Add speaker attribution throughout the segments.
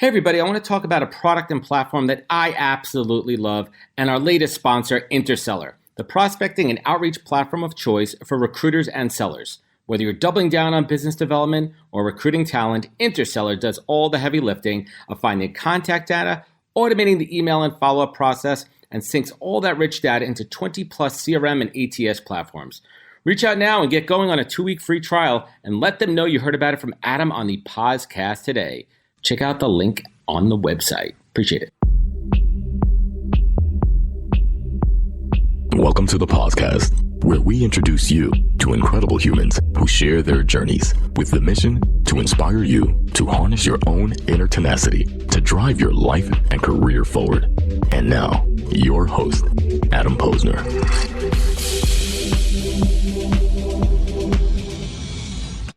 Speaker 1: Hey everybody, I want to talk about a product and platform that I absolutely love and our latest sponsor, Interseller, the prospecting and outreach platform of choice for recruiters and sellers. Whether you're doubling down on business development or recruiting talent, Interseller does all the heavy lifting of finding contact data, automating the email and follow-up process, and syncs all that rich data into 20 plus CRM and ATS platforms. Reach out now and get going on a 2-week free trial and let them know you heard about it from Adam on the podcast today. Check out the link on the website. Appreciate it.
Speaker 2: Welcome to the podcast, where we introduce you to incredible humans who share their journeys with the mission to inspire you to harness your own inner tenacity to drive your life and career forward. And now, your host, Adam Posner.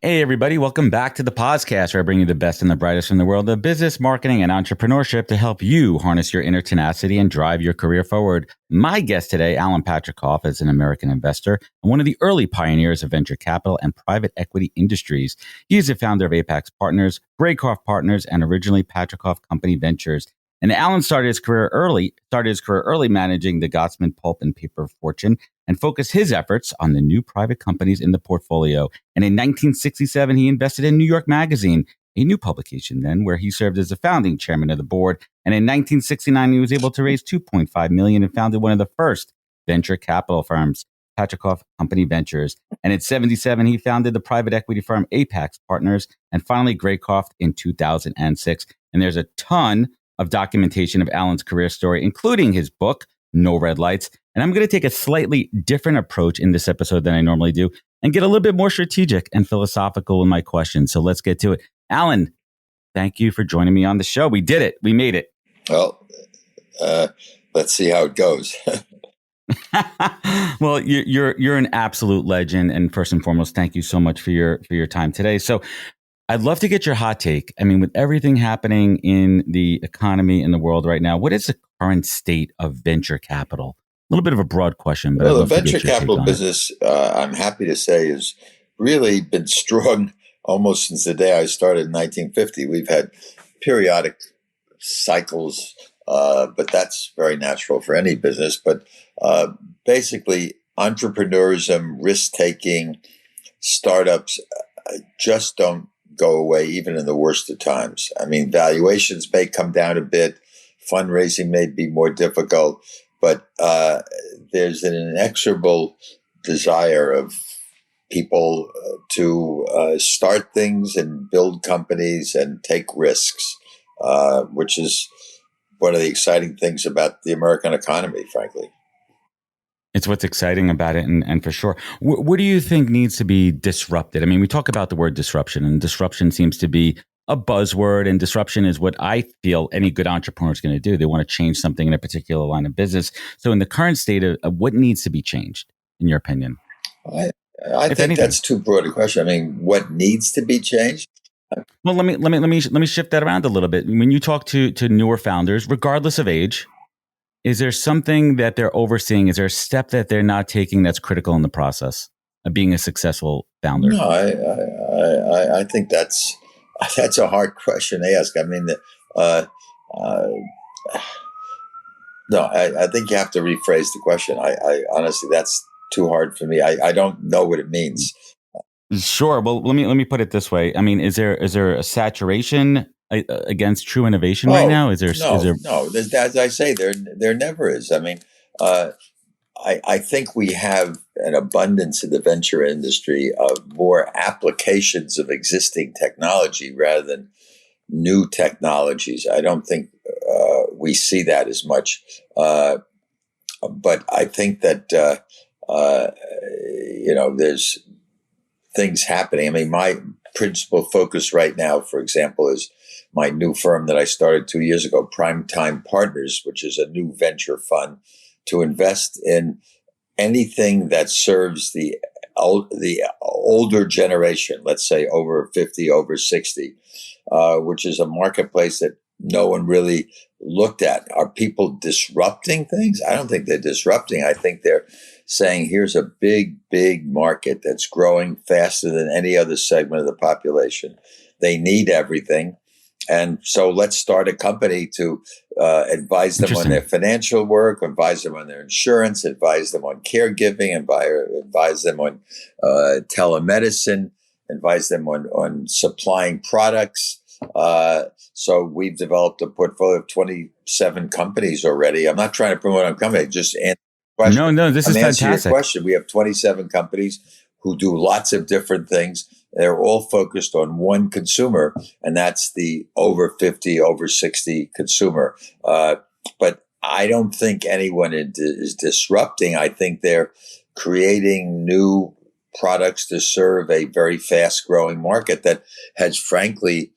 Speaker 3: Hey, everybody. Welcome back to the podcast, where I bring you the best and the brightest from the world of business, marketing, and entrepreneurship to help you harness your inner tenacity and drive your career forward. My guest today, Alan Patricof, is an American investor and one of the early pioneers of venture capital and private equity industries. He is the founder of Apex Partners, Patricof Partners, and originally Patricof Company Ventures. And Alan started his career early managing the Gottesman Pulp and Paper fortune and focused his efforts on the new private companies in the portfolio. And in 1967, he invested in New York Magazine, a new publication then, where he served as the founding chairman of the board. And in 1969, he was able to raise $2.5 million and founded one of the first venture capital firms, Patricof Company Ventures. And in 1977, he founded the private equity firm Apex Partners and finally Patricof in 2006. And there's a ton of documentation of Alan's career story, including his book, No Red Lights. And I'm going to take a slightly different approach in this episode than I normally do and get a little bit more strategic and philosophical in my questions. So let's get to it. Alan, thank you for joining me on the show. We did it. We made it.
Speaker 4: Well, let's see how it goes.
Speaker 3: Well, you're an absolute legend. And first and foremost, thank you so much for your time today. So I'd love to get your hot take. I mean, with everything happening in the economy in the world right now, what is the current state of venture capital? A little bit of a broad question, but
Speaker 4: well, the venture capital business, I'm happy to say, has really been strong almost since the day I started in 1950. We've had periodic cycles, but that's very natural for any business. But basically, entrepreneurism, risk-taking, startups just don't go away even in the worst of times. I mean, valuations may come down a bit, fundraising may be more difficult, but there's an inexorable desire of people to start things and build companies and take risks, which is one of the exciting things about the American economy, frankly.
Speaker 3: It's what's exciting about it, and for sure. What do you think needs to be disrupted? I mean, we talk about the word disruption, and disruption seems to be a buzzword, and disruption is what I feel any good entrepreneur is going to do. They want to change something in a particular line of business. So in the current state of what needs to be changed, in your opinion?
Speaker 4: I think anything. That's too broad a question. I mean, what needs to be changed?
Speaker 3: Well, let me shift that around a little bit. When you talk to newer founders, regardless of age, is there something that they're overseeing? Is there a step that they're not taking that's critical in the process of being a successful founder?
Speaker 4: No, I think that's a hard question to ask. I mean, no, I think you have to rephrase the question. I honestly, that's too hard for me. I don't know what it means.
Speaker 3: Sure. Well, let me put it this way. I mean, is there a saturation against true innovation right now?
Speaker 4: No. As I say, there never is. I mean, I think we have an abundance in the venture industry of more applications of existing technology rather than new technologies. I don't think we see that as much. But I think that, there's things happening. I mean, my principal focus right now, for example, is my new firm that I started 2 years ago, Primetime Partners, which is a new venture fund to invest in anything that serves the older generation, let's say over 50, over 60, which is a marketplace that no one really looked at. Are people disrupting things? I don't think they're disrupting. I think they're saying, here's a big, big market that's growing faster than any other segment of the population. They need everything. And so let's start a company to advise them on their financial work, advise them on their insurance, advise them on caregiving, advise them on telemedicine, advise them on supplying products. So we've developed a portfolio of 27 companies already. I'm not trying to promote a company, just answer your question.
Speaker 3: No, this is fantastic.
Speaker 4: Your question. We have 27 companies who do lots of different things. They're all focused on one consumer, and that's the over 50, over 60 consumer. But I don't think anyone is disrupting. I think they're creating new products to serve a very fast growing market that has, frankly,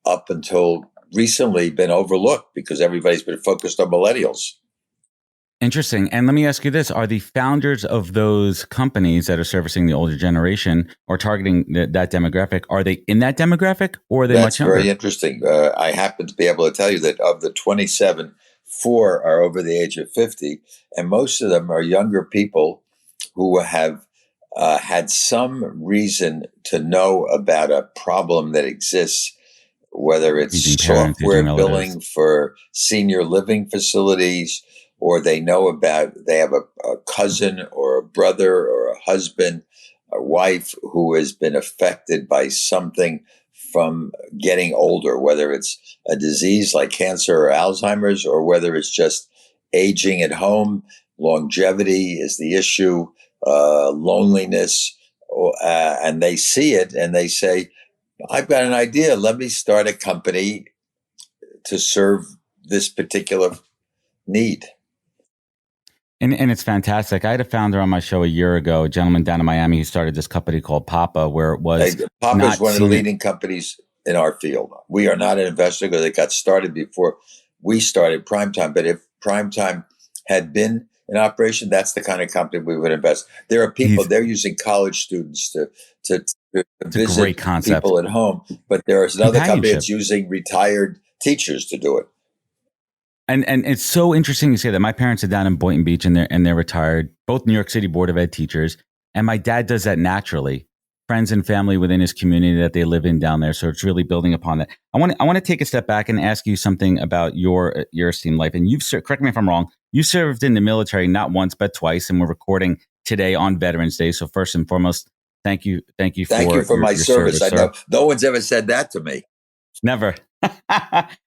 Speaker 4: up until recently been overlooked because everybody's been focused on millennials.
Speaker 3: Interesting. And let me ask you this. Are the founders of those companies that are servicing the older generation or targeting that demographic, are they in that demographic or are they much younger?
Speaker 4: That's very interesting. I happen to be able to tell you that of the 27, 4 are over the age of 50, and most of them are younger people who have had some reason to know about a problem that exists, whether it's software billing for senior living facilities, or they have a cousin or a brother or a husband, a wife who has been affected by something from getting older, whether it's a disease like cancer or Alzheimer's, or whether it's just aging at home. Longevity is the issue, loneliness, and they see it and they say, I've got an idea. Let me start a company to serve this particular need.
Speaker 3: And it's fantastic. I had a founder on my show a year ago, a gentleman down in Miami who started this company called Papa, where it was
Speaker 4: Papa is one of the leading companies in our field. We are not an investor because it got started before we started Primetime. But if Primetime had been in operation, that's the kind of company we would invest. There are people, they're using college students to visit
Speaker 3: great concept.
Speaker 4: People at home. But there is another company that's using retired teachers to do it.
Speaker 3: And it's so interesting you say that. My parents are down in Boynton Beach and they're retired, both New York City Board of Ed teachers. And my dad does that naturally. Friends and family within his community that they live in down there. So it's really building upon that. I want to take a step back and ask you something about your esteemed life. And correct me if I'm wrong, you served in the military not once but twice, and we're recording today on Veterans Day. So first and foremost, thank you for
Speaker 4: my service. I know no one's ever said that to me.
Speaker 3: Never.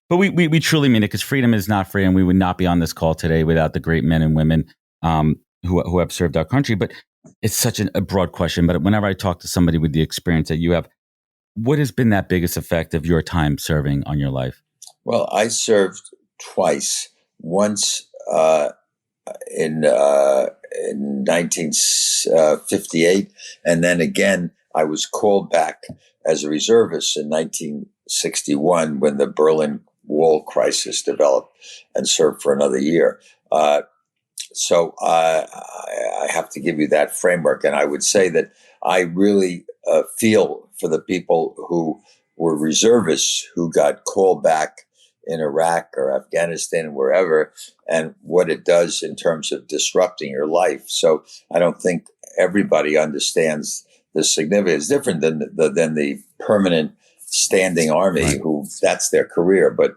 Speaker 3: But we truly mean it, because freedom is not free, and we would not be on this call today without the great men and women who have served our country. But it's such a broad question. But whenever I talk to somebody with the experience that you have, what has been that biggest effect of your time serving on your life?
Speaker 4: Well, I served twice. Once in 1958, and then again I was called back as a reservist in 1961 when the Berlin Wall crisis developed, and served for another year. So I have to give you that framework. And I would say that I really feel for the people who were reservists who got called back in Iraq or Afghanistan, wherever, and what it does in terms of disrupting your life. So I don't think everybody understands the significance. It's different than the permanent standing army, right, who that's their career. But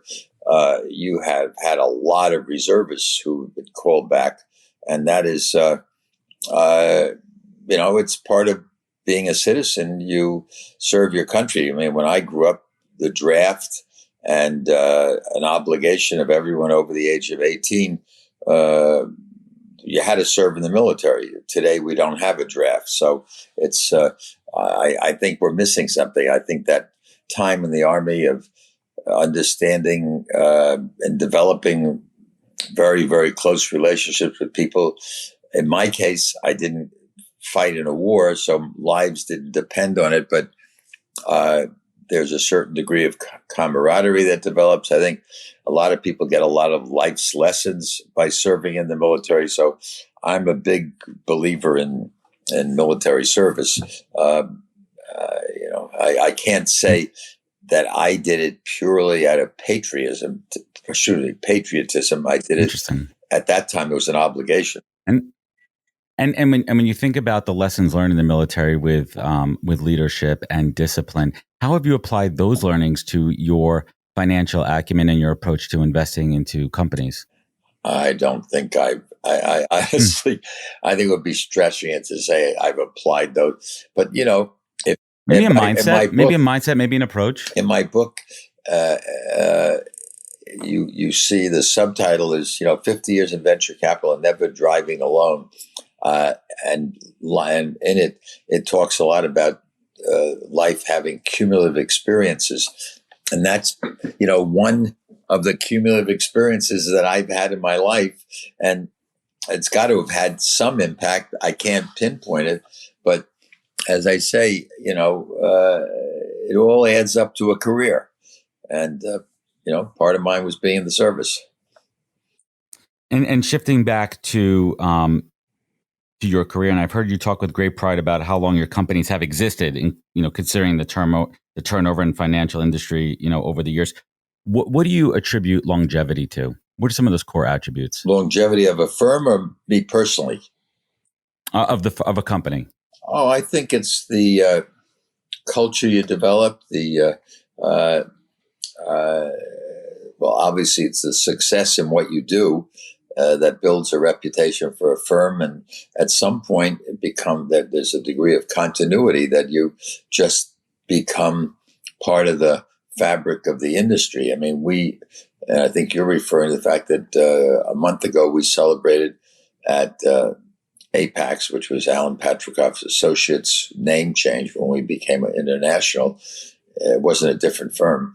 Speaker 4: you have had a lot of reservists who've been called back, and that is, it's part of being a citizen. You serve your country. I mean, when I grew up, the draft and an obligation of everyone over the age of 18, you had to serve in the military. Today, we don't have a draft. So it's, I think we're missing something. I think that time in the Army of understanding and developing very, very close relationships with people. In my case, I didn't fight in a war, so lives didn't depend on it, but there's a certain degree of camaraderie that develops. I think a lot of people get a lot of life's lessons by serving in the military. So I'm a big believer in military service. I can't say that I did it purely out of patriotism. I did it at that time. It was an obligation.
Speaker 3: And when you think about the lessons learned in the military with leadership and discipline, how have you applied those learnings to your financial acumen in your approach to investing into companies?
Speaker 4: I don't think I honestly, I think it would be stretching it to say I've applied those. But, if
Speaker 3: Maybe a
Speaker 4: in
Speaker 3: mindset,
Speaker 4: my book,
Speaker 3: maybe an approach.
Speaker 4: in my book, uh, uh, you see the subtitle is 50 years in venture capital and never driving alone, uh, and in it talks a lot about life having cumulative experiences, and that's one of the cumulative experiences that I've had in my life, and it's got to have had some impact. I can't pinpoint it, but as I say, it all adds up to a career, and part of mine was being in the service.
Speaker 3: And shifting back to your career, and I've heard you talk with great pride about how long your companies have existed, and considering the turnover in financial industry, over the years. What do you attribute longevity to? What are some of those core attributes?
Speaker 4: Longevity of a firm, or me personally?
Speaker 3: Of a company.
Speaker 4: Oh, I think it's the culture you develop. Well, obviously, it's the success in what you do that builds a reputation for a firm, and at some point, it becomes that there's a degree of continuity that you just become part of the fabric of the industry. I mean, and I think you're referring to the fact that a month ago we celebrated at Apex, which was Alan Patricof's associates' name change when we became international. It wasn't a different firm.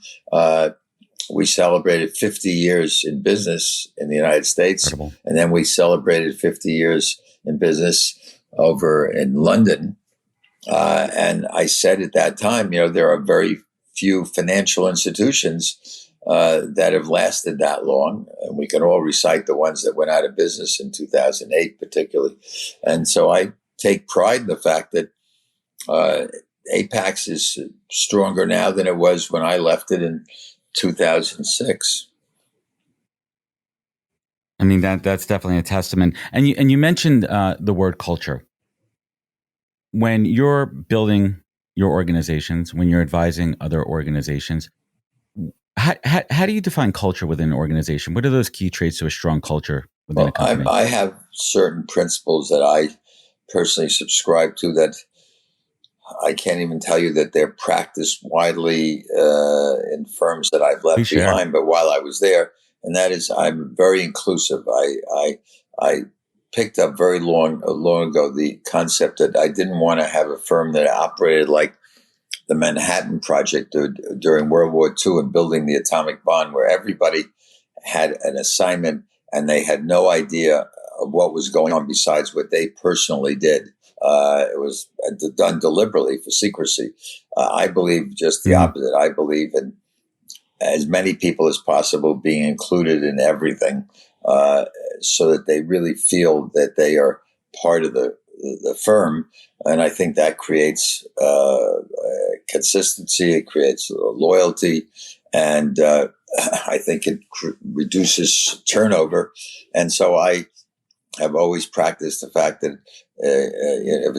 Speaker 4: We celebrated 50 years in business in the United States.
Speaker 3: Incredible.
Speaker 4: And then we celebrated 50 years in business over in London. And I said at that time, there are very few financial institutions that have lasted that long. And we can all recite the ones that went out of business in 2008, particularly. And so I take pride in the fact that Apex is stronger now than it was when I left it in 2006.
Speaker 3: I mean, that's definitely a testament. And you mentioned the word culture. When you're building your organizations, when you're advising other organizations, how do you define culture within an organization? What are those key traits to a strong culture within a company?
Speaker 4: I have certain principles that I personally subscribe to that I can't even tell you that they're practiced widely in firms that I've left behind, but while I was there, and that is I'm very inclusive. I picked up very long ago the concept that I didn't want to have a firm that operated like the Manhattan Project during World War II and building the atomic bomb, where everybody had an assignment and they had no idea of what was going on besides what they personally did. It was done deliberately for secrecy. I believe just the opposite. I believe in as many people as possible being included in everything, so that they really feel that they are part of the firm. And I think that creates consistency. It creates loyalty, and I think it reduces turnover. And so I have always practiced the fact that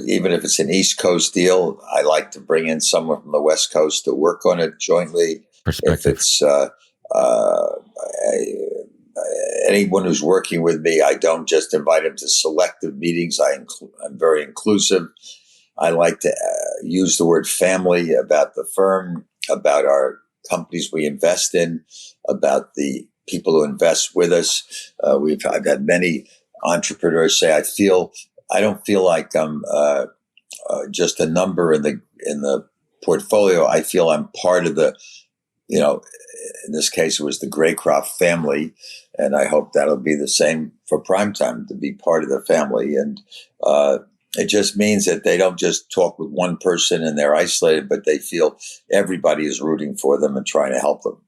Speaker 4: even if it's an East Coast deal, I like to bring in someone from the West Coast to work on it jointly. If it's anyone who's working with me, I don't just invite them to selective meetings. I'm very inclusive. I like to use the word family about the firm, about our companies we invest in, about the people who invest with us. I've had many entrepreneurs say, I don't feel like I'm just a number in the portfolio. I feel I'm part of the, in this case, it was the Graycroft family. And I hope that'll be the same for Primetime, to be part of the family. And it just means that they don't just talk with one person and they're isolated, but they feel everybody is rooting for them and trying to help them.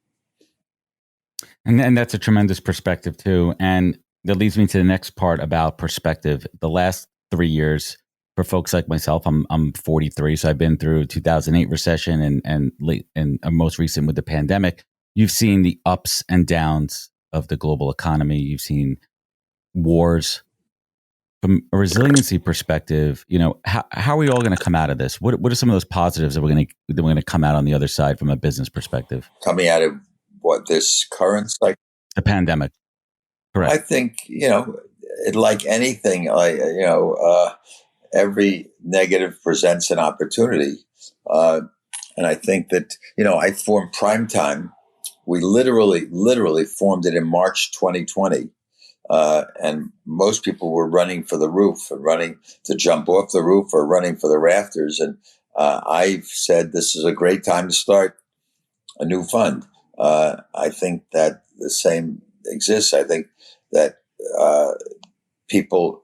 Speaker 3: And that's a tremendous perspective too. And that leads me to the next part about perspective. The last 3 years, for folks like myself, I'm 43, so I've been through 2008 recession and most recent with the pandemic. You've seen the ups and downs of the global economy. You've seen wars. From a resiliency perspective, how are we all going to come out of this? What are some of those positives that we're going to come out on the other side from a business perspective?
Speaker 4: Coming out of what this current cycle?
Speaker 3: The pandemic. Correct.
Speaker 4: I think, like anything, every negative presents an opportunity. And I think that, I formed Primetime. We literally formed it in March 2020. And most people were running for the roof and running to jump off the roof or running for the rafters. And I've said this is a great time to start a new fund. I think that the same exists. I think that people,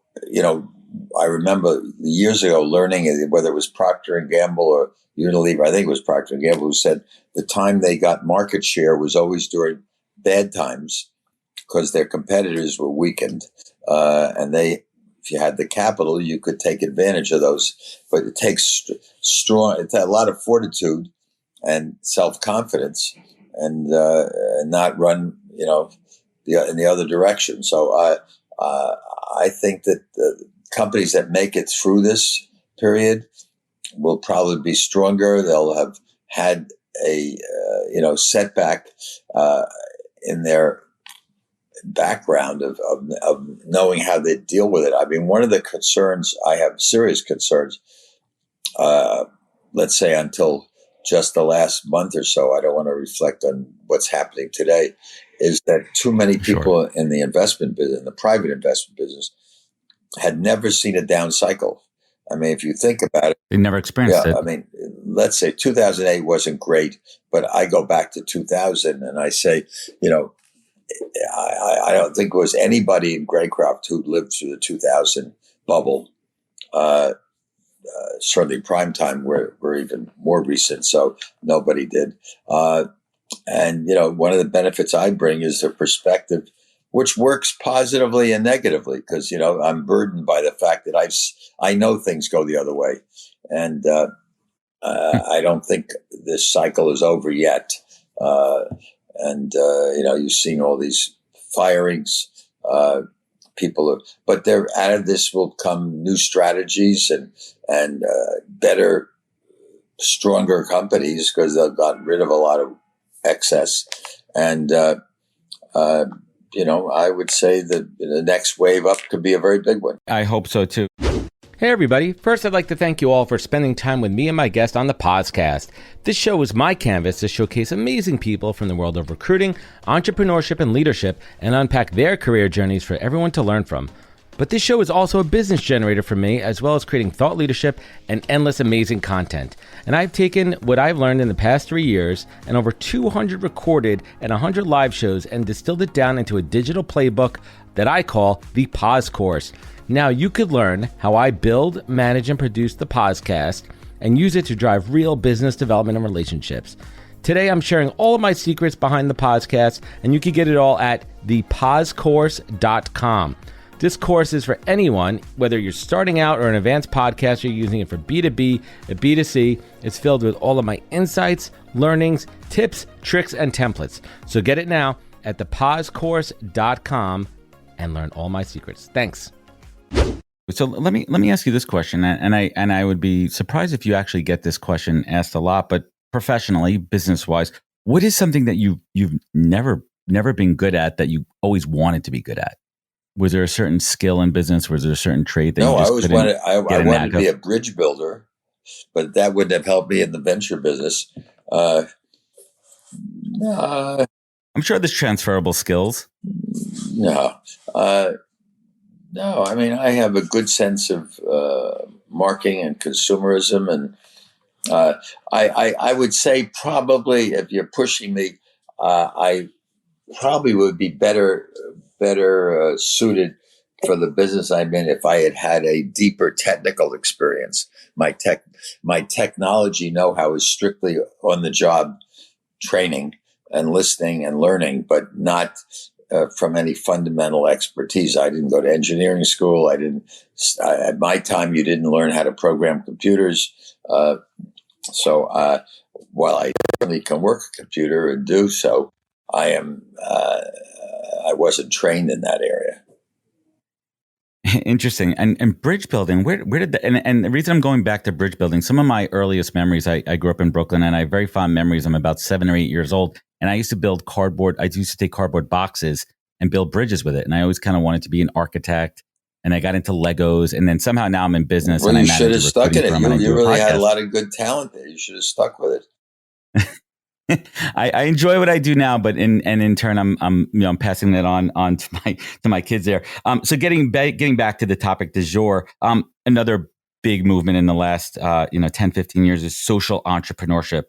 Speaker 4: I remember years ago learning whether it was Procter and Gamble or Unilever, I think it was Procter and Gamble, who said the time they got market share was always during bad times because their competitors were weakened. And if you had the capital, you could take advantage of those. But it takes it's a lot of fortitude and self-confidence and not run, in the other direction. So I think that the companies that make it through this period will probably be stronger. They'll have had a setback in their background of knowing how they deal with it. I mean, one of the concerns I have, serious concerns, let's say until just the last month or so, I don't want to reflect on what's happening today, is that too many people in the investment business, in the private investment business, had never seen a down cycle. I mean, if you think about it,
Speaker 3: they never experienced it.
Speaker 4: I mean, let's say 2008 wasn't great, but I go back to 2000 and I say, I don't think there was anybody in Greycroft who lived through the 2000 bubble. Certainly Primetime, we're even more recent, so nobody did. And, one of the benefits I bring is the perspective, which works positively and negatively, because, I'm burdened by the fact that I know things go the other way. And I don't think this cycle is over yet. You've seen all these firings. But out of this will come new strategies and better, stronger companies because they've gotten rid of a lot of excess. And, I would say that the next wave up could be a very big one.
Speaker 3: I hope so too.
Speaker 1: Hey everybody, first I'd like to thank you all for spending time with me and my guest on the podcast. This show is my canvas to showcase amazing people from the world of recruiting, entrepreneurship, and leadership and unpack their career journeys for everyone to learn from. But this show is also a business generator for me, as well as creating thought leadership and endless amazing content. And I've taken what I've learned in the past 3 years and over 200 recorded and 100 live shows and distilled it down into a digital playbook that I call the Pause Course. Now you could learn how I build, manage, and produce the podcast and use it to drive real business development and relationships. Today, I'm sharing all of my secrets behind the podcast, and you can get it all at thepausecourse.com. This course is for anyone, whether you're starting out or an advanced podcaster using it for B2B and B2C. It's filled with all of my insights, learnings, tips, tricks, and templates. So get it now at thepausecourse.com and learn all my secrets. Thanks.
Speaker 3: So let me ask you this question, and I would be surprised if you actually get this question asked a lot, but professionally, business wise, what is something that you've never been good at that you always wanted to be good at? Was there a certain skill in business? Was there a certain trade that you just couldn't
Speaker 4: I wanted to be a bridge builder, but that wouldn't have helped me in the venture business.
Speaker 3: I'm sure there's transferable skills.
Speaker 4: No. I mean, I have a good sense of marketing and consumerism, and I would say probably, if you're pushing me, I probably would be better suited for the business I'm in if I had a deeper technical experience. My technology know-how is strictly on the job training and listening and learning, but not from any fundamental expertise. I didn't go to engineering school. At my time, you didn't learn how to program computers. So while I certainly can work a computer and do so, I wasn't trained in that area.
Speaker 3: Interesting. And bridge building, where did that, and the reason I'm going back to bridge building, some of my earliest memories, I grew up in Brooklyn and I have very fond memories. I'm about 7 or 8 years old. And I used to build cardboard. I used to take cardboard boxes and build bridges with it. And I always kind of wanted to be an architect. And I got into Legos. And then somehow now I'm in business
Speaker 4: Well,
Speaker 3: and I
Speaker 4: you should
Speaker 3: manage
Speaker 4: have
Speaker 3: a
Speaker 4: stuck in
Speaker 3: recruiting
Speaker 4: it.
Speaker 3: firm and I
Speaker 4: You
Speaker 3: do a
Speaker 4: really had a
Speaker 3: podcast.
Speaker 4: lot of good talent there. You should have stuck with it.
Speaker 3: I enjoy what I do now, but in turn, I'm passing that on to my kids there. So getting back to the topic du jour, another big movement in the last 10, 15 years is social entrepreneurship.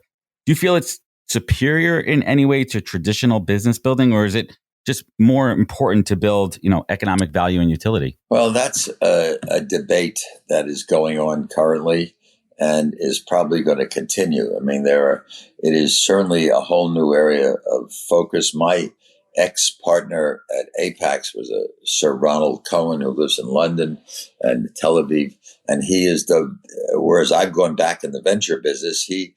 Speaker 3: Do you feel it's superior in any way to traditional business building, or is it just more important to build economic value and utility?
Speaker 4: Well, that's a debate that is going on currently and is probably going to continue. I mean, it is certainly a whole new area of focus. My ex-partner at Apex was a Sir Ronald Cohen, who lives in London and Tel Aviv. And he is whereas I've gone back in the venture business, he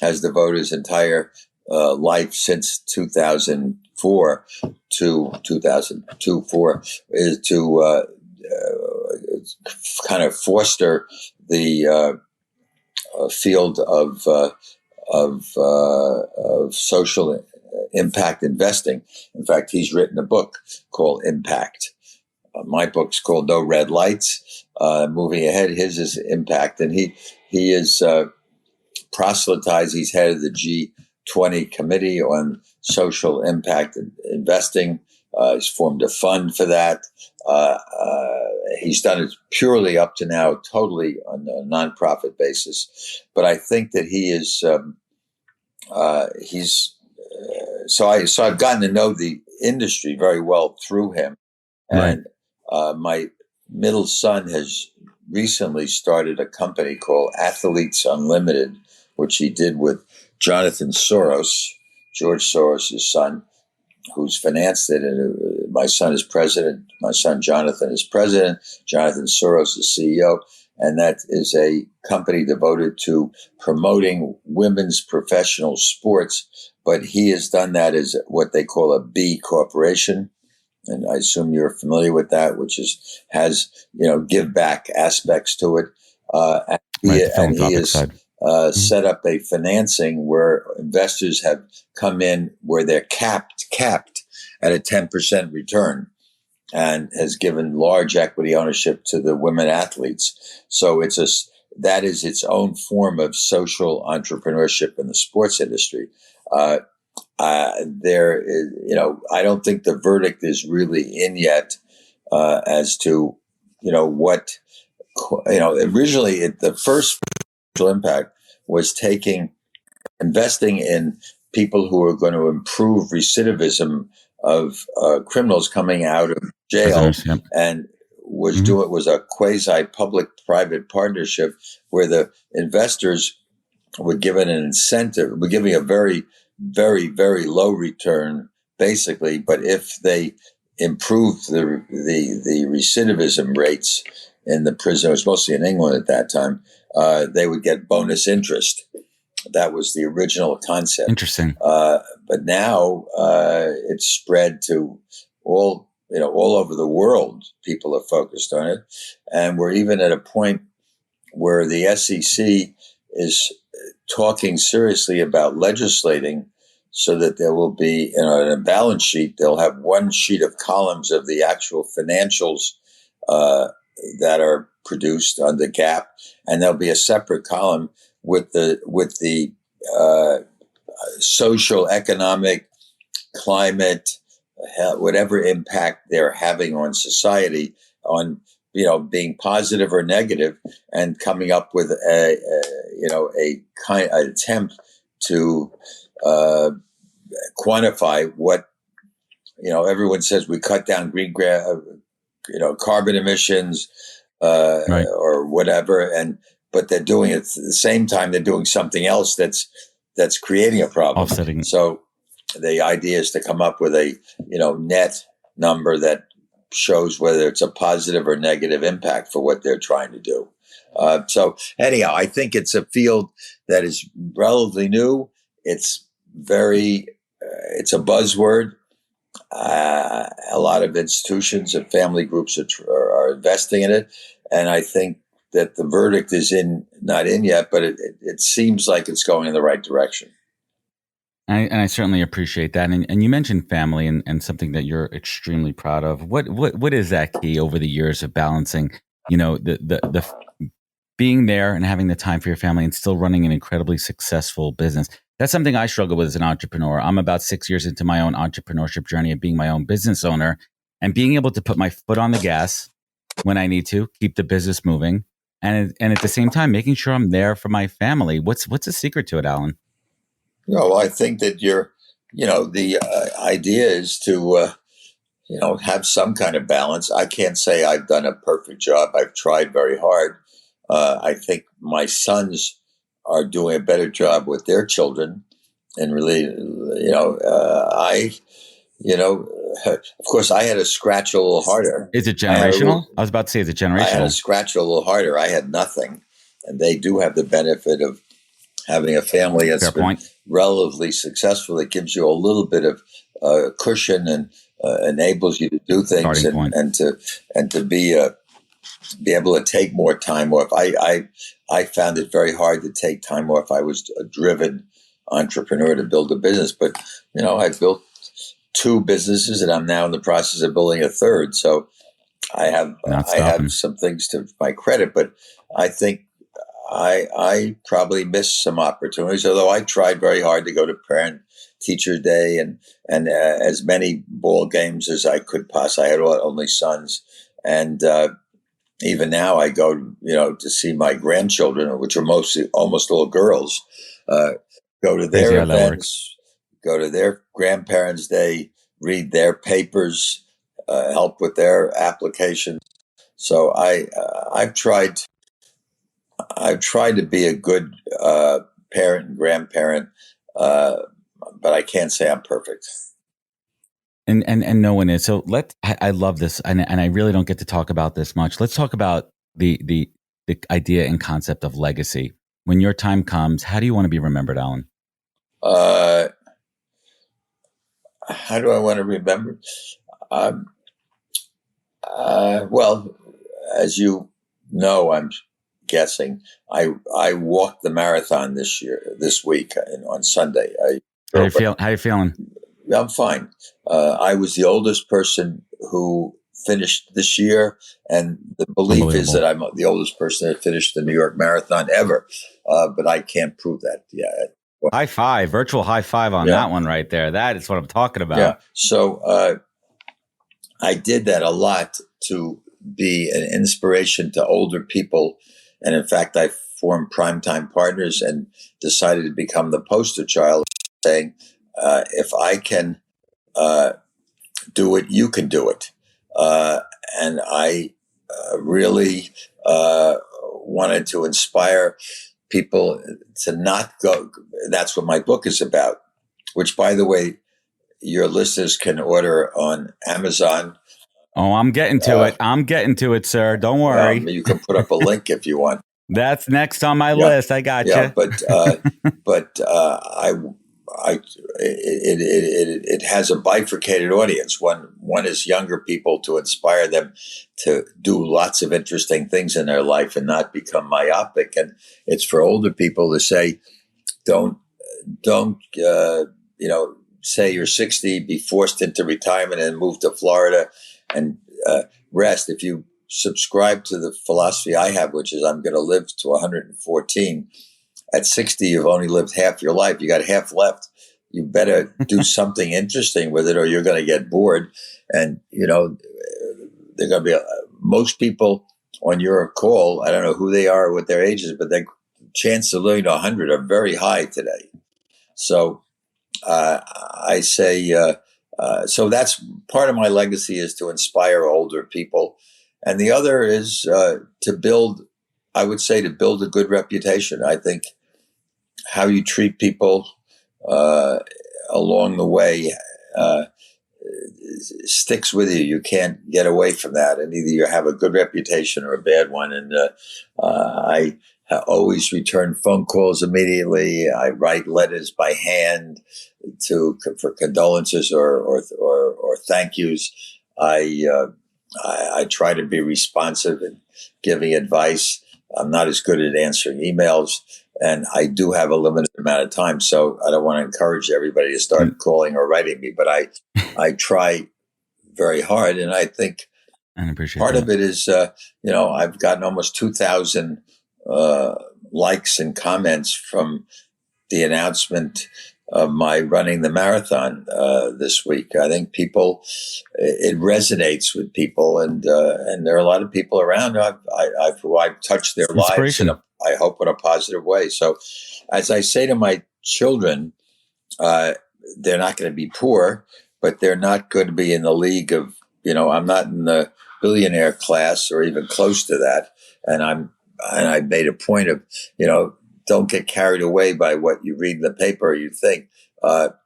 Speaker 4: has devoted his entire life since 2004 to 2002-4 is to kind of foster the field of social impact investing. In fact, he's written a book called Impact. My book's called No Red Lights. Moving ahead, his is Impact, and he is proselytized. He's head of the G20 Committee on Social Impact Investing. He's formed a fund for that. He's done it purely up to now, totally on a nonprofit basis. But I think that he is. So I've gotten to know the industry very well through him, and my middle son has recently started a company called Athletes Unlimited, which he did with Jonathan Soros, George Soros' son, who's financed it. And my son is president. My son Jonathan is president. Jonathan Soros is CEO. And that is a company devoted to promoting women's professional sports. But he has done that as what they call a B corporation. And I assume you're familiar with that, which has give back aspects to it. And he has set up a financing where investors have come in where they're capped at a 10% return, and has given large equity ownership to the women athletes. So that is its own form of social entrepreneurship in the sports industry. There is, I don't think the verdict is really in yet as to, what, originally the first social impact was investing in people who are going to improve recidivism of criminals coming out of jail, and was a quasi public-private partnership where the investors were given an incentive, were giving a very, very, very low return, basically. But if they improved the recidivism rates in the prison, it was mostly in England at that time, they would get bonus interest. That was the original concept.
Speaker 3: Interesting.
Speaker 4: But now it's spread to all over the world. People are focused on it. And we're even at a point where the SEC is talking seriously about legislating so that there will be, in a balance sheet, they'll have one sheet of columns of the actual financials that are produced under GAAP, and there'll be a separate column with the social, economic, climate, whatever impact they're having on society, on being positive or negative, and coming up with a kind of attempt to quantify what everyone says we cut down carbon emissions or whatever, but they're doing it at the same time. They're doing something else that's creating a problem.
Speaker 3: Offsetting.
Speaker 4: So the idea is to come up with a net number that shows whether it's a positive or negative impact for what they're trying to do. So anyhow, I think it's a field that is relatively new. It's it's a buzzword. A lot of institutions and family groups are investing in it, and I think that the verdict is not in yet, but it seems like it's going in the right direction.
Speaker 3: And I certainly appreciate that. And you mentioned family and something that you're extremely proud of. What is that key over the years of balancing, the being there and having the time for your family and still running an incredibly successful business? That's something I struggle with as an entrepreneur. I'm about 6 years into my own entrepreneurship journey of being my own business owner and being able to put my foot on the gas when I need to, keep the business moving, and at the same time making sure I'm there for my family. What's the secret to it, Alan?
Speaker 4: I think that the idea is to, have some kind of balance. I can't say I've done a perfect job. I've tried very hard. I think my sons are doing a better job with their children. And really, of course, I had to scratch a little harder.
Speaker 3: Is it generational? I was about to say, is it generational?
Speaker 4: I had to scratch a little harder. I had nothing. And they do have the benefit of having a family that's been relatively successful. It gives you a little bit of cushion and enables you to do things and to be able to take more time off. I found it very hard to take time off. I was a driven entrepreneur to build a business, but I built 2 businesses and I'm now in the process of building a third. So I have some things to my credit, but I think I probably missed some opportunities, although I tried very hard to go to Parent Teacher Day and as many ball games as I could possibly. I had only sons. And even now I go, to see my grandchildren, which are almost all girls, go to their events, go to their grandparents' day, read their papers, help with their applications. So I've tried to be a good parent and grandparent, but I can't say I'm perfect.
Speaker 3: And no one is. So I love this, and I really don't get to talk about this much. Let's talk about the idea and concept of legacy. When your time comes, how do you want to be remembered, Alan?
Speaker 4: How do I want to remember? Well, as you know, I'm guessing I walked the marathon this week on Sunday.
Speaker 3: How you feeling?
Speaker 4: I'm fine. I was the oldest person who finished this year, and the belief is that I'm the oldest person that finished the New York Marathon ever. But I can't prove that yet.
Speaker 3: High five, virtual high five on that one right there. That is what I'm talking about.
Speaker 4: Yeah. So I did that a lot to be an inspiration to older people. And in fact, I formed Primetime Partners and decided to become the poster child, saying, if I can do it, you can do it. And I really wanted to inspire people to not go. That's what my book is about, which, by the way, your listeners can order on Amazon.
Speaker 3: Oh, I'm getting to it. I'm getting to it, sir. Don't worry.
Speaker 4: You can put up a link if you want.
Speaker 3: That's next on my list. I got you.
Speaker 4: Yeah, but it has a bifurcated audience. One is younger people to inspire them to do lots of interesting things in their life and not become myopic. And it's for older people to say, don't say you're 60, be forced into retirement and move to Florida and rest. If you subscribe to the philosophy I have, which is I'm going to live to 114, at 60, you've only lived half your life. You got half left. You better do something interesting with it or you're going to get bored. And, they're going to be most people on your call. I don't know who they are, what their age is, but their chance of living to 100 are very high today. So I say, so that's part of my legacy is to inspire older people. And the other is to build a good reputation. I think how you treat people along the way sticks with you. You can't get away from that. And either you have a good reputation or a bad one. And I always return phone calls immediately. I write letters by hand for condolences or thank yous. I try to be responsive and giving advice. I'm not as good at answering emails. and I do have a limited amount of time, so I don't want to encourage everybody to start calling or writing me, but I try very hard, and I think
Speaker 3: I appreciate
Speaker 4: part
Speaker 3: that.
Speaker 4: of it is, I've gotten almost 2,000 likes and comments from the announcement of my running the marathon this week. I think it resonates with people, and there are a lot of people around who I've touched their lives in I hope in a positive way. So, as I say to my children, they're not going to be poor, but they're not going to be in the league of, I'm not in the billionaire class or even close to that. And I made a point of, don't get carried away by what you read in the paper or you think. But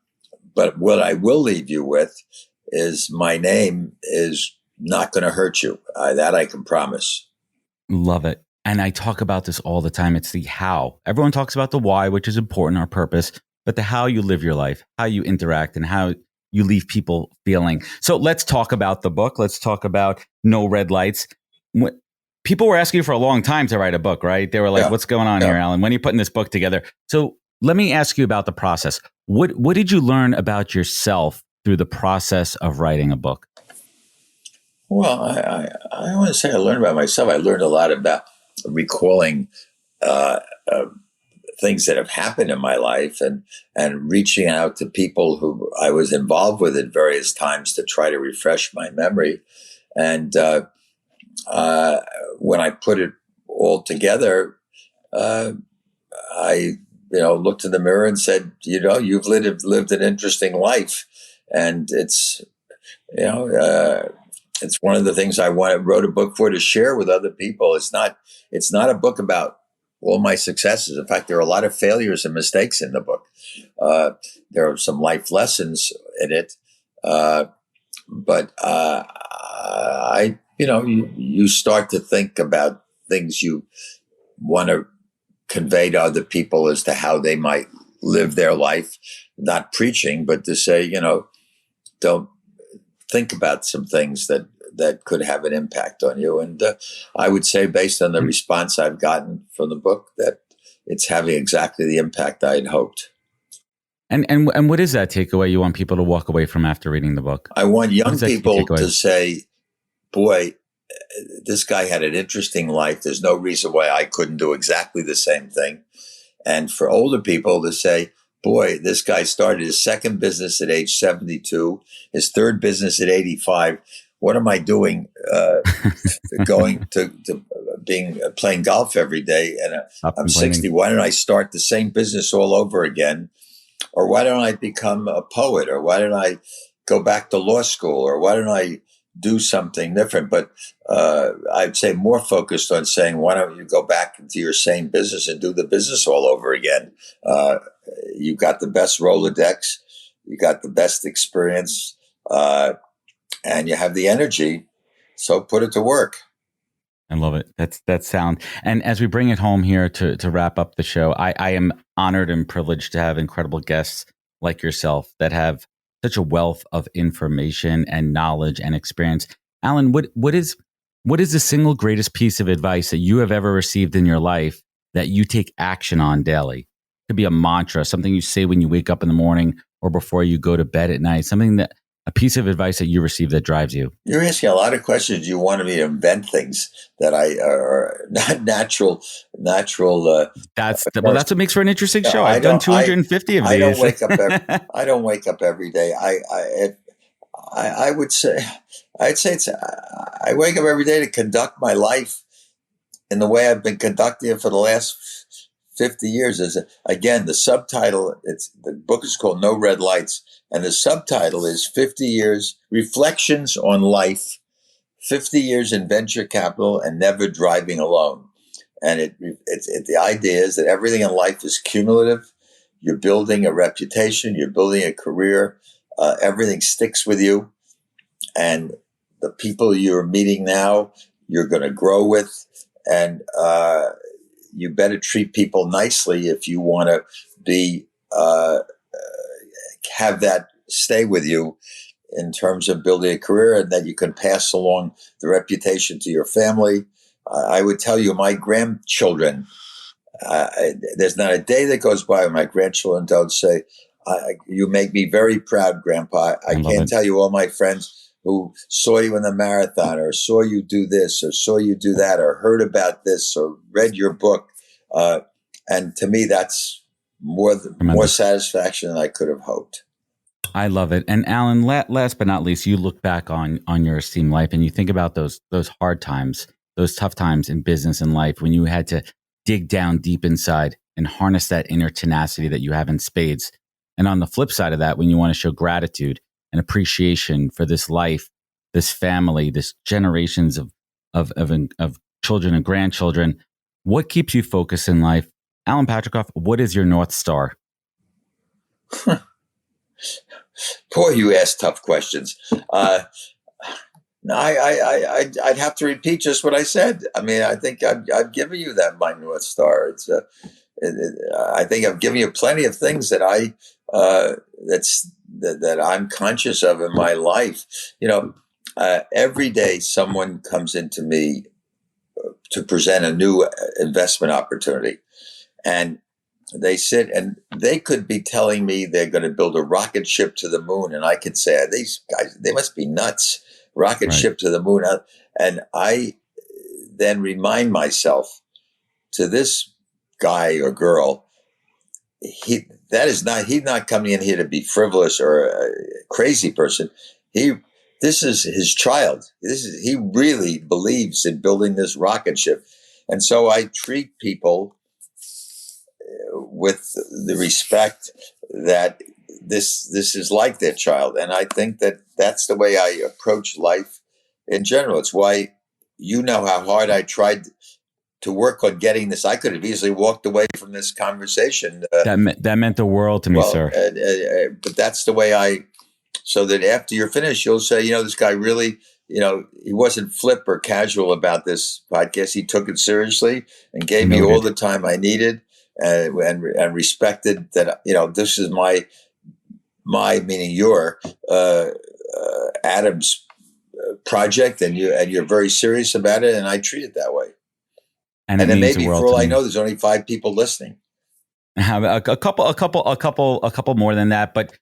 Speaker 4: what I will leave you with is my name is not going to hurt you. That I can promise.
Speaker 3: Love it. And I talk about this all the time. It's the how. Everyone talks about the why, which is important, our purpose, but the how you live your life, how you interact, and how you leave people feeling. So let's talk about the book. Let's talk about No Red Lights. People were asking you for a long time to write a book, right? They were like, what's going on here, Alan? When are you putting this book together? So let me ask you about the process. What did you learn about yourself through the process of writing a book?
Speaker 4: Well, I want to say I learned about myself. I learned a lot about recalling things that have happened in my life and reaching out to people who I was involved with at various times to try to refresh my memory. And when I put it all together, I looked in the mirror and said, you've lived an interesting life, and it's one of the things I wrote a book for, to share with other people. It's not a book about all my successes. In fact, there are a lot of failures and mistakes in the book. There are some life lessons in it, but you start to think about things you want to convey to other people as to how they might live their life. Not preaching, but to say, don't think about some things that could have an impact on you. And I would say, based on the response I've gotten from the book, that it's having exactly the impact I had hoped. And
Speaker 3: what is that takeaway you want people to walk away from after reading the book?
Speaker 4: I want young people to say, boy, this guy had an interesting life. There's no reason why I couldn't do exactly the same thing. And for older people to say, boy, this guy started his second business at age 72, his third business at 85. What am I doing? Going to playing golf every day, and I'm 60. Why don't I start the same business all over again? Or why don't I become a poet? Or why don't I go back to law school? Or why don't I do something different? But I'd say more focused on saying, why don't you go back into your same business and do the business all over again? You got the best Rolodex, you got the best experience, and you have the energy. So put it to work.
Speaker 3: I love it. That's sound. And as we bring it home here to wrap up the show, I am honored and privileged to have incredible guests like yourself that have such a wealth of information and knowledge and experience. Alan, what is the single greatest piece of advice that you have ever received in your life that you take action on daily? It could be a mantra, something you say when you wake up in the morning or before you go to bed at night, a piece of advice that you receive that drives you.
Speaker 4: You're asking a lot of questions. You want me to invent things that are not natural.
Speaker 3: That's what makes for an interesting show. I've done 250 of these.
Speaker 4: I don't wake up every day. I would say, I wake up every day to conduct my life in the way I've been conducting it for the last 50 years. Again, the subtitle, the book is called No Red Lights, and the subtitle is 50 Years, Reflections on Life, 50 Years in Venture Capital and Never Driving Alone. And the idea is that everything in life is cumulative. You're building a reputation, you're building a career, everything sticks with you. And the people you're meeting now, you're going to grow with, and you better treat people nicely if you want to be have that stay with you in terms of building a career, and that you can pass along the reputation to your family. I would tell you, my grandchildren There's not a day that goes by when my grandchildren don't say, you make me very proud, Grandpa. I can't tell you all my friends who saw you in the marathon, or saw you do this, or saw you do that, or heard about this, or read your book. And to me, that's more satisfaction than I could have hoped.
Speaker 3: I love it. And Alan, last but not least, you look back on your esteemed life and you think about those hard times, those tough times in business and life, when you had to dig down deep inside and harness that inner tenacity that you have in spades. And on the flip side of that, when you want to show gratitude and appreciation for this life, this family, this generations of children and grandchildren, what keeps you focused in life? Alan Patricof, what is your North Star?
Speaker 4: Boy, you ask tough questions. I'd have to repeat just what I said. I mean, I think I've given you that, my North Star. I think I've given you plenty of things that that I'm conscious of in my life. Every day someone comes into me to present a new investment opportunity, and they sit and they could be telling me they're going to build a rocket ship to the moon. And I could say, these guys, they must be nuts. Rocket ship to the moon. And I then remind myself, to this guy or girl, he's not coming in here to be frivolous or a crazy person. This is his child. He really believes in building this rocket ship. And so I treat people with the respect that this is like their child. And I think that that's the way I approach life in general. It's why, how hard I tried to work on getting this. I could have easily walked away from this conversation.
Speaker 3: That meant the world to me, sir.
Speaker 4: But that's the way so that after you're finished, you'll say, this guy really, he wasn't flip or casual about this podcast. He took it seriously and gave me all the time I needed. And respected that, this is my meaning your Adam's project, and you're very serious about it, and I treat it that way. And then maybe for all I know, there's only 5 people listening.
Speaker 3: A couple more than that. But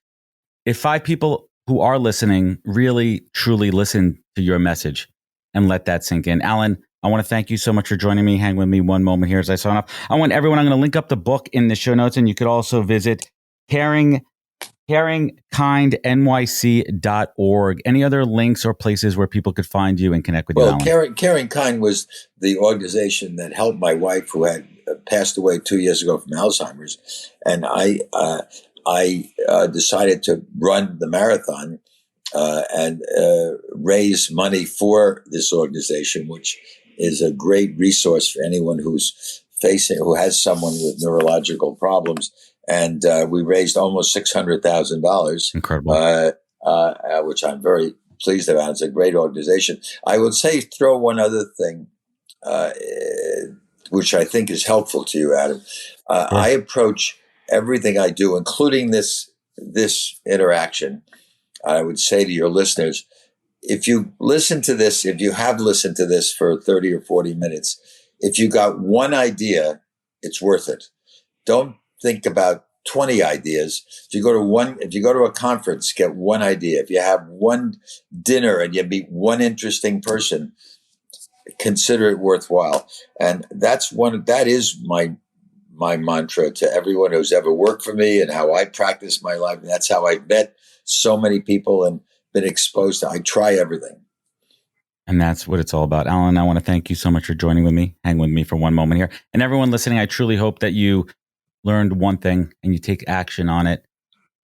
Speaker 3: if 5 people who are listening really truly listen to your message and let that sink in, Alan, I want to thank you so much for joining me. Hang with me one moment here as I sign off. I want everyone, I'm going to link up the book in the show notes, and you could also visit caringkindnyc.org. Any other links or places where people could find you and connect with you, Alan? Caring Kind was the organization that helped my wife, who had passed away 2 years ago from Alzheimer's. And I decided to run the marathon and raise money for this organization, which is a great resource for anyone who has someone with neurological problems. And we raised almost $600,000. Incredible.
Speaker 4: Which I'm very pleased about. It's a great organization. I would say, throw one other thing, which I think is helpful to you, Adam. I approach everything I do, including this interaction. I would say to your listeners, if you have listened to this for 30 or 40 minutes, if you got one idea, it's worth it. Don't think about 20 ideas. If you go to a conference, get one idea. If you have one dinner and you meet one interesting person, consider it worthwhile. And that is my mantra to everyone who's ever worked for me, and how I practice my life. And that's how I met so many people and been exposed to. I try everything.
Speaker 3: And that's what it's all about. Alan, I want to thank you so much for joining with me. Hang with me for one moment here. And everyone listening, I truly hope that you learned one thing and you take action on it.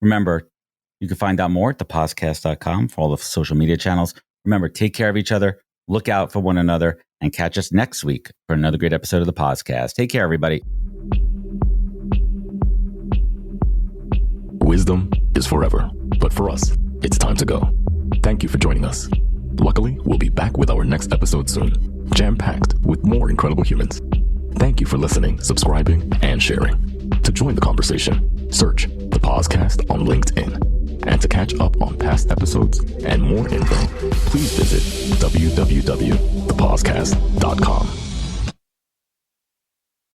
Speaker 3: Remember, you can find out more at thepodcast.com for all the social media channels. Remember, take care of each other, look out for one another, and catch us next week for another great episode of the podcast. Take care, everybody.
Speaker 2: Wisdom is forever, but for us, it's time to go. Thank you for joining us. Luckily, we'll be back with our next episode soon, jam-packed with more incredible humans. Thank you for listening, subscribing, and sharing. To join the conversation, search the podcast on LinkedIn. And to catch up on past episodes and more info, please visit www.thepodcast.com.